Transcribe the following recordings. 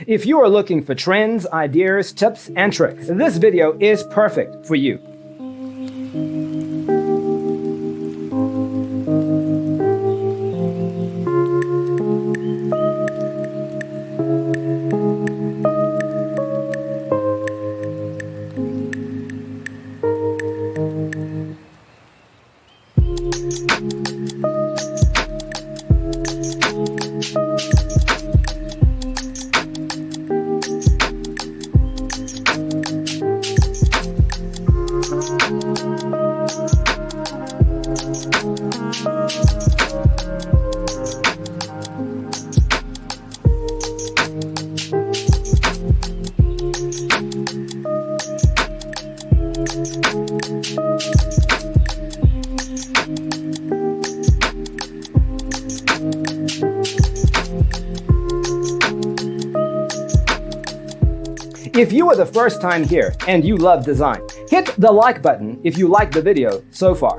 If you are looking for trends, ideas, tips, and tricks, this video is perfect for you. If you are the first time here and you love design, hit the like button if you like the video so far.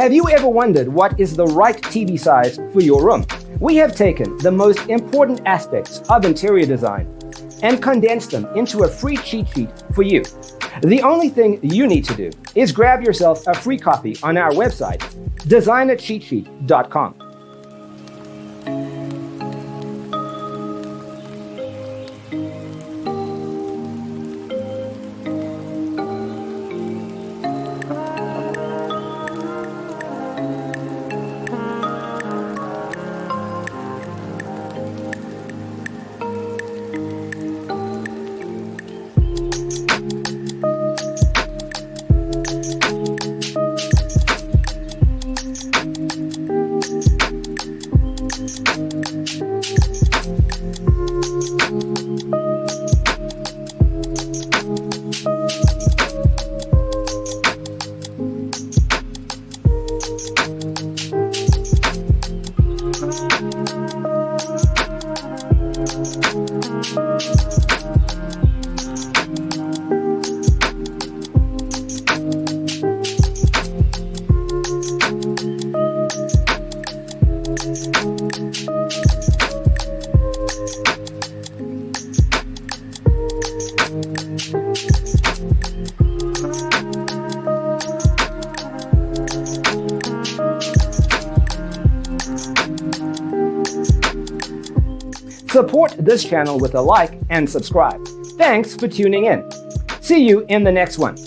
Have you ever wondered what is the right TV size for your room? We have taken the most important aspects of interior design and condensed them into a free cheat sheet for you. The only thing you need to do is grab yourself a free copy on our website, designercheatsheet.com. Support this channel with a like and subscribe. Thanks for tuning in. See you in the next one.